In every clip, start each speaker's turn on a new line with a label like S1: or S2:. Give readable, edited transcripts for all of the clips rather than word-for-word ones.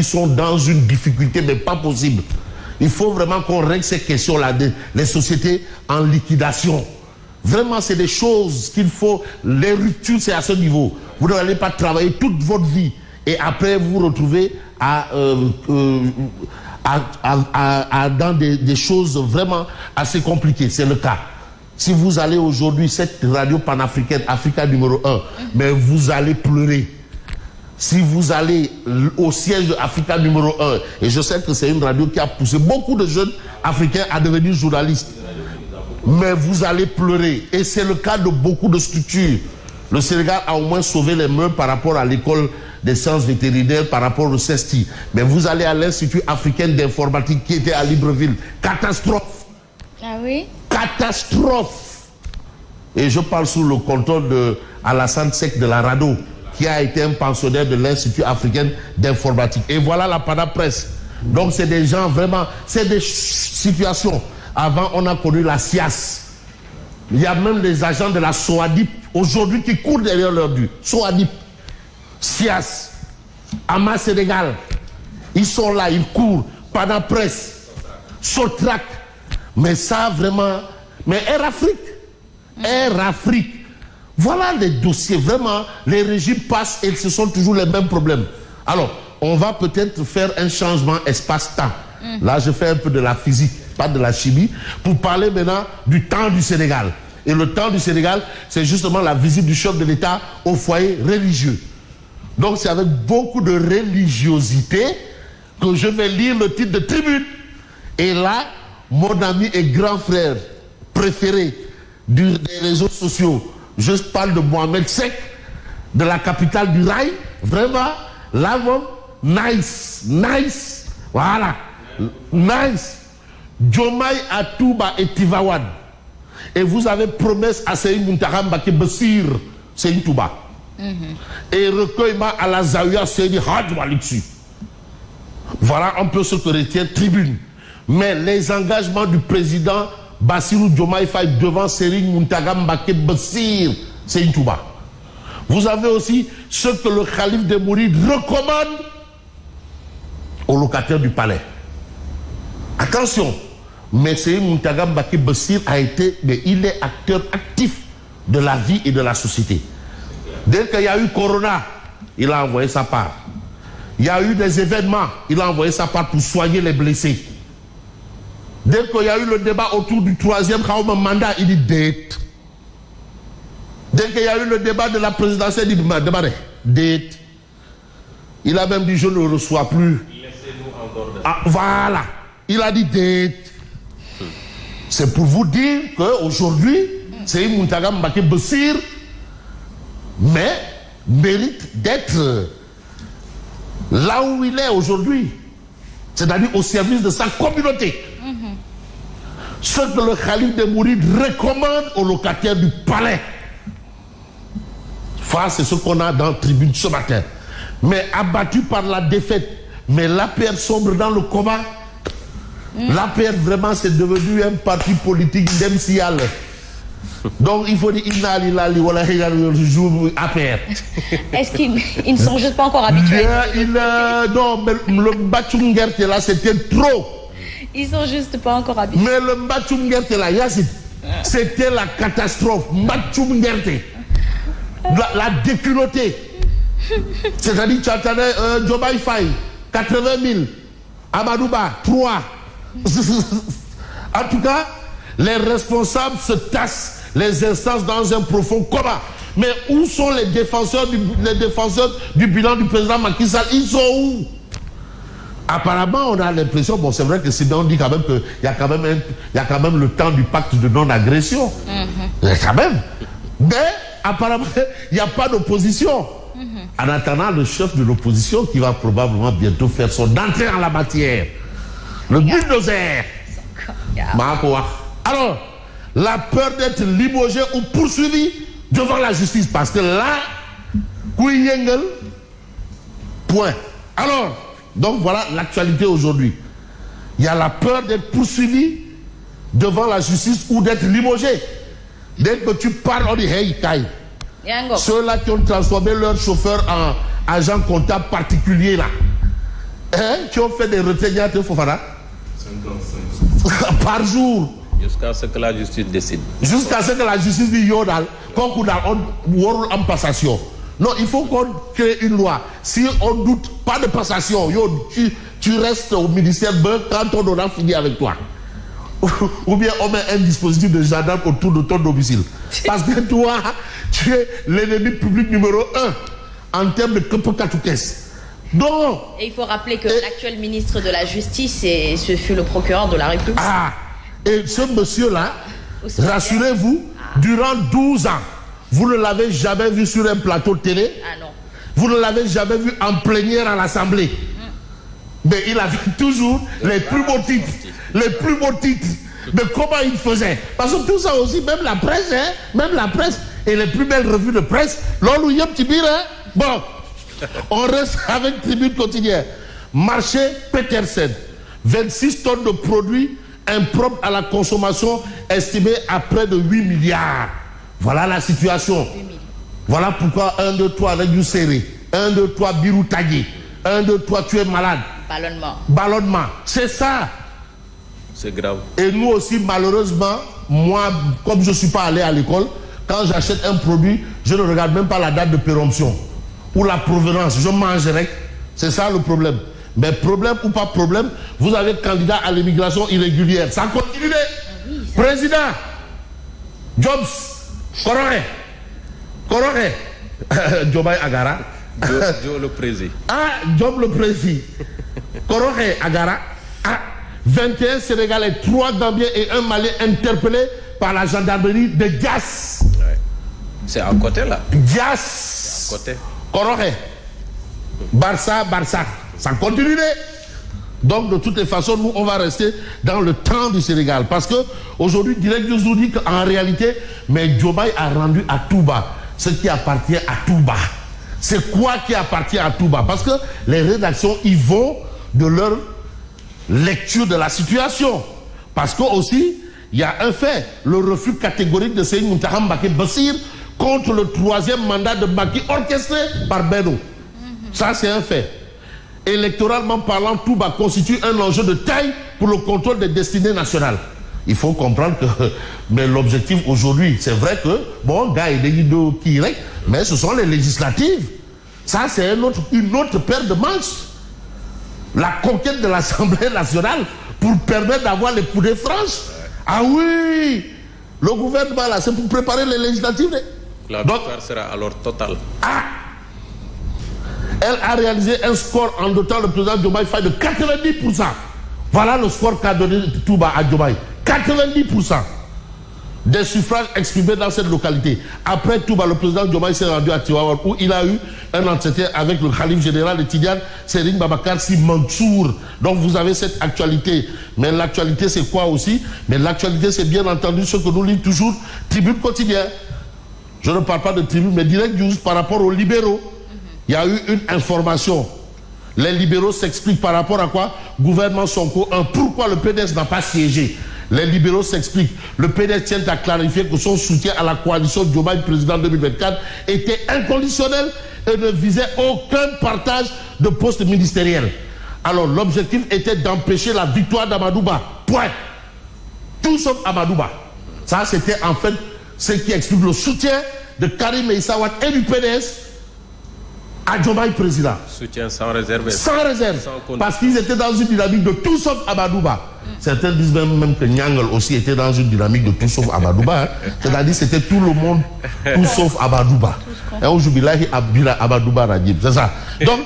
S1: Ils sont dans une difficulté, mais pas possible. Il faut vraiment qu'on règle ces questions-là, les sociétés en liquidation. Vraiment, c'est des choses qu'il faut... Les ruptures, c'est à ce niveau. Vous n'allez pas travailler toute votre vie et après vous vous retrouvez dans des choses vraiment assez compliquées. C'est le cas. Si vous allez aujourd'hui, cette radio panafricaine, Africa numéro 1, mais vous allez pleurer. Si vous allez au siège de Africa numéro 1, et je sais que c'est une radio qui a poussé beaucoup de jeunes africains à devenir journalistes, mais vous allez pleurer. Et c'est le cas de beaucoup de structures. Le Sénégal a au moins sauvé les mœurs par rapport à l'école des sciences vétérinaires, par rapport au CESTI. Mais vous allez à l'Institut africain d'informatique qui était à Libreville. Catastrophe.
S2: Ah oui?
S1: Catastrophe. Et je parle sous le contrôle de Alassane Seck de la RADO, qui a été un pensionnaire de l'Institut africain d'informatique. Et voilà la Panapresse. Donc c'est des gens vraiment, c'est des situations. Avant, on a connu la SIAS. Il y a même les agents de la SOADIP aujourd'hui qui courent derrière leur dû. SOADIP, SIAS, Ama Sénégal. Ils sont là, ils courent. Panapresse, Sotrac. Mais ça vraiment... Mais Air Afrique. Air Afrique. Voilà les dossiers, vraiment, les régimes passent et ce sont toujours les mêmes problèmes. Alors, on va peut-être faire un changement espace-temps. Là, je fais un peu de la physique, pas de la chimie, pour parler maintenant du temps du Sénégal. Et le temps du Sénégal, c'est justement la visite du chef de l'État au foyer religieux. Donc, c'est avec beaucoup de religiosité que je vais lire le titre de Tribune. Et là, mon ami et grand frère préféré des réseaux sociaux, je parle de Mohamed Seck, de la capitale du rail. Vraiment, là, nice, nice. Voilà, nice. Diomaye à Touba et Tivaouane. Et vous avez promesse à Seyni Mountakha Mbacké Bassir, Seyni Touba. Et recueillement à la Zawiya Seydi Hadji Malick Sy. Voilà un peu ce que retient Tribune. Mais les engagements du président Bassirou Diomaye Faye devant Seyni Mountakha Mbacké Bassir, Seyni Touba. Vous avez aussi ce que le calife des Mourides recommande aux locataires du palais. Attention, mais Seyni Mountakha Mbacké Bassir il est acteur actif de la vie et de la société. Dès qu'il y a eu Corona, il a envoyé sa part. Il y a eu des événements, il a envoyé sa part pour soigner les blessés. Dès qu'il y a eu le débat autour du troisième mandat, il dit dette. Dès qu'il y a eu le débat de la présidentielle, il dit dette. Il a même dit je ne reçois plus.
S3: Laissez-nous encore de...
S1: Ah, voilà. Il a dit dette. C'est pour vous dire qu'aujourd'hui, c'est Mountakha Mbacké Bassir, mais mérite d'être là où il est aujourd'hui. C'est-à-dire au service de sa communauté. Ce que le calife des Mourides recommande aux locataires du palais. Enfin, c'est ce qu'on a dans la Tribune ce matin. Mais abattu par la défaite, mais l'APR sombre dans le coma. L'APR vraiment c'est devenu un parti politique d'MCL. Donc il faut dire APR.
S2: Est-ce qu'ils ne sont juste pas encore habitués?
S1: Non, mais le Mbachungerte là c'était trop.
S2: Ils sont juste pas encore habitués.
S1: Mais le Mbachungerte là, c'était la catastrophe. Mbachungerte. La déculottée. C'est-à-dire tu attendais Diomaye Faye, 80 000. Amadouba, 3. En tout cas, les responsables se tassent les instances dans un profond coma. Mais où sont les défenseurs du bilan du président Macky Sall? Ils sont où? Apparemment, on a l'impression, bon, c'est vrai que Sidan dit quand même qu'il y a quand même le temps du pacte de non-agression. Quand même. Mais apparemment, il n'y a pas d'opposition. En attendant, le chef de l'opposition qui va probablement bientôt faire son entrée en la matière. Le bulldozer. Alors, la peur d'être limogé ou poursuivi devant la justice. Parce que là, point. Alors, donc voilà l'actualité aujourd'hui. Il y a la peur d'être poursuivi devant la justice ou d'être limogé. Dès que tu parles, on dit hey, Kai. Ceux-là qui ont transformé leur chauffeur en agent comptable particulier là. qui ont fait des retraits de Fofana 55 par jour.
S3: Jusqu'à ce que la justice décide.
S1: Jusqu'à ce que la justice dise Yodal, qu'on en passation. Non, il faut qu'on crée une loi. Si on ne doute pas de passation, tu restes au ministère quand on aura fini avec toi. Ou bien on met un dispositif de gendarme autour de ton domicile. Parce que toi, tu es l'ennemi public numéro 1 en termes de Kepokatoukès. Donc.
S2: Et il faut rappeler que l'actuel ministre de la Justice, ce fut le procureur de la République.
S1: Ah, et ce monsieur-là, rassurez-vous, durant 12 ans, vous ne l'avez jamais vu sur un plateau de télé.
S2: Ah non.
S1: Vous ne l'avez jamais vu en plénière à l'Assemblée. Mais il avait toujours les plus beaux titres. Les plus beaux titres de comment il faisait. Parce que tout ça aussi, même la presse, et les plus belles revues de presse, l'on y a un petit peu, bon, on reste avec Tribune Quotidienne. Marché Petersen, 26 tonnes de produits impropres à la consommation estimés à près de 8 milliards. Voilà la situation. Voilà pourquoi 1, 2, 3, Régu serré. 1, 2, 3, Birou tagué. 1, 2, 3, tu es malade. Ballonnement. C'est ça.
S3: C'est grave.
S1: Et nous aussi, malheureusement, moi, comme je ne suis pas allé à l'école, quand j'achète un produit, je ne regarde même pas la date de péremption ou la provenance. Je mangerai. C'est ça le problème. Mais problème ou pas problème, vous avez candidat à l'immigration irrégulière. Ça continue. Président Jobs, Korore, Jobay Agara.
S3: Job le président.
S1: Job le président. Korore Agara. 21 Sénégalais, 3 Gambiens et 1 Malien interpellés par la gendarmerie de Dias.
S3: Ouais. C'est à côté là.
S1: Dias.
S3: À côté.
S1: Korore. Barça. Ça continue. Donc de toutes les façons, nous on va rester dans le temps du Sénégal. Parce que aujourd'hui, Direct News nous dit qu'en réalité, mais Diomaye a rendu à Touba ce qui appartient à Touba. C'est quoi qui appartient à Touba? Parce que les rédactions y vont de leur lecture de la situation. Parce que aussi, il y a un fait, le refus catégorique de Seyni Mountakha Mbacké Bassir contre le 3e mandat de Macky orchestré par Benno. Ça, c'est un fait. Électoralement parlant, Touba constitue un enjeu de taille pour le contrôle des destinées nationales. Il faut comprendre que mais l'objectif aujourd'hui, c'est vrai que, bon, gars, il est qui mais ce sont les législatives. Ça, c'est une autre paire de manches. La conquête de l'Assemblée nationale pour permettre d'avoir les poudres franches. Ah oui, le gouvernement là, c'est pour préparer les législatives.
S3: La victoire sera alors totale.
S1: Elle a réalisé un score en dotant le président Diomaye Faye de 90%. Voilà le score qu'a donné Touba à Diomaye. 90% des suffrages exprimés dans cette localité. Après Touba, le président Diomaye s'est rendu à Tivaouane où il a eu un entretien avec le khalife général de Tidiane, Serigne Babacar Sy Mansour. Donc vous avez cette actualité. Mais l'actualité c'est quoi aussi? Mais l'actualité c'est bien entendu ce que nous lisons toujours Tribune Quotidienne. Je ne parle pas de Tribune, mais Direct News par rapport aux libéraux. Il y a eu une information. Les libéraux s'expliquent par rapport à quoi? Gouvernement Sonko 1. Pourquoi le PDS n'a pas siégé? Les libéraux s'expliquent. Le PDS tient à clarifier que son soutien à la coalition Diomaye président 2024 était inconditionnel et ne visait aucun partage de postes ministériels. Alors l'objectif était d'empêcher la victoire d'Amadouba. Point. Tout sauf Amadouba. Ça c'était en fait ce qui explique le soutien de Karim Meïssa Wade et du PDS à Diomaye président.
S3: Soutien sans réserve.
S1: Sans réserve. Parce qu'ils étaient dans une dynamique de tout sauf Amadouba. Certains disent même que Nyangol aussi était dans une dynamique de tout sauf Amadouba. C'est-à-dire c'était tout le monde, tout sauf Amadouba. Et aujourd'hui, là, Amadouba Radib. C'est ça. Donc,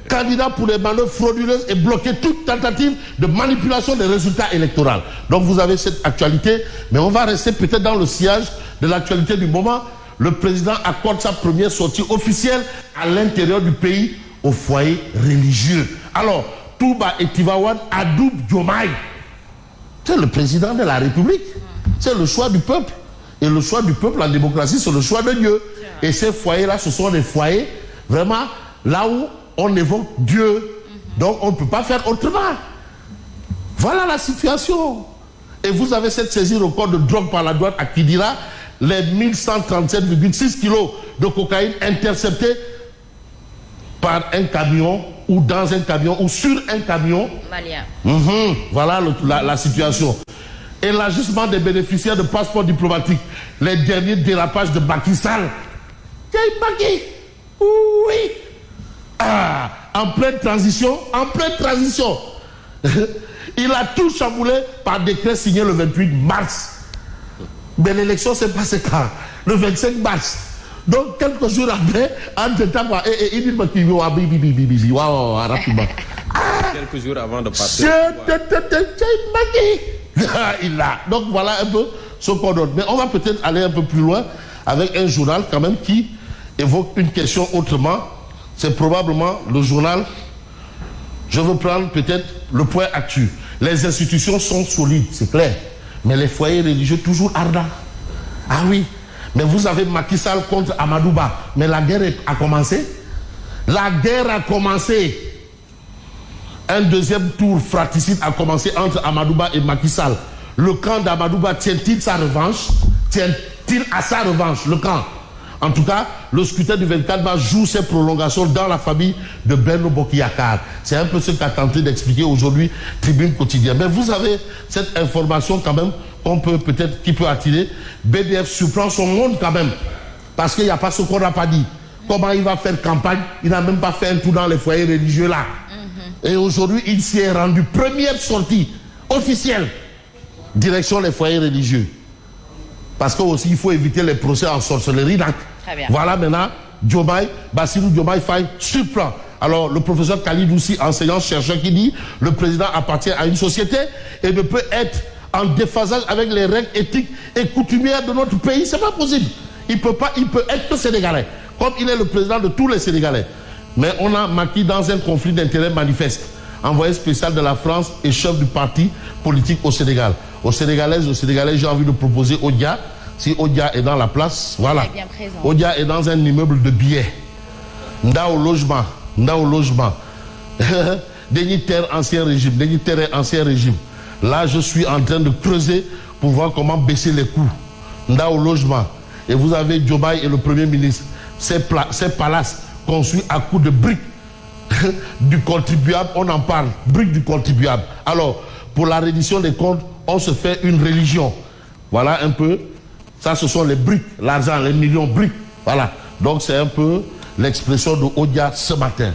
S1: candidat pour les manœuvres frauduleuses et bloquer toute tentative de manipulation des résultats électoraux. Donc, vous avez cette actualité, mais on va rester peut-être dans le sillage de l'actualité du moment. Le président accorde sa première sortie officielle à l'intérieur du pays au foyer religieux. Alors, Touba et Tivaouane adoubent Diomaye. C'est le président de la République. C'est le choix du peuple. Et le choix du peuple en démocratie, c'est le choix de Dieu. Et ces foyers-là, ce sont des foyers vraiment là où on évoque Dieu. Donc, on ne peut pas faire autrement. Voilà la situation. Et vous avez cette saisie record de drogue par la douane à Kidira, les 1137,6 kilos de cocaïne interceptés par un camion ou dans un camion ou sur un camion.
S2: Malien.
S1: Voilà la situation. Élargissement des bénéficiaires de passeports diplomatiques. Les derniers dérapages de Macky Sall. Macky. Oui. Ah, en pleine transition. Il a tout chamboulé par décret signé le 28 mars. Mais l'élection s'est passée quand? Le 25 mars. Donc, quelques jours après, entre-temps, il dit rapidement.
S3: Quelques jours avant de partir.
S1: Il a. Donc, voilà un peu ce qu'on donne. Mais on va peut-être aller un peu plus loin avec un journal quand même qui évoque une question autrement. C'est probablement le journal. Je veux prendre peut-être le point actu. Les institutions sont solides, c'est clair. Mais les foyers religieux toujours ardents. Ah oui. Mais vous avez Macky Sall contre Amadouba. Mais la guerre a commencé. La guerre a commencé. Un deuxième tour fratricide a commencé entre Amadouba et Macky Sall. Le camp d'Amadouba tient-il sa revanche? Tient-il à sa revanche, le camp? En tout cas, le scrutin du 24 mars joue ses prolongations dans la famille de Benno Bokk Yakaar. C'est un peu ce qu'a tenté d'expliquer aujourd'hui Tribune Quotidienne. Mais vous avez cette information quand même qui peut attirer. BDF surprend son monde quand même. Parce qu'il n'y a pas ce qu'on n'a pas dit. Comment il va faire campagne? Il n'a même pas fait un tour dans les foyers religieux là. Et aujourd'hui, il s'y est rendu. Première sortie officielle. Direction les foyers religieux. Parce qu'aussi, il faut éviter les procès en sorcellerie. Voilà maintenant, Bassirou Diomaye Faye surprend. Alors, le professeur Khalid aussi, enseignant-chercheur, qui dit le président appartient à une société et ne peut être en déphasage avec les règles éthiques et coutumières de notre pays. C'est pas possible. Il peut être que sénégalais, comme il est le président de tous les Sénégalais. Mais on a Macky dans un conflit d'intérêts manifeste. Envoyé spécial de la France et chef du parti politique au Sénégal. Aux Sénégalaises, aux Sénégalais, j'ai envie de proposer Odia. Si Odia est dans la place, voilà. Odia est dans un immeuble de billets. Ndao logement. Déni terre ancien régime. Déni terre ancien régime. Là, je suis en train de creuser pour voir comment baisser les coûts. Ndao logement. Et vous avez Diomaye et le Premier ministre. Ces palaces conçus à coups de briques du contribuable, on en parle. Briques du contribuable. Alors, pour la reddition des comptes, on se fait une religion. Voilà un peu. Ça, ce sont les briques, l'argent, les millions de briques. Voilà. Donc, c'est un peu l'expression de Odia ce matin.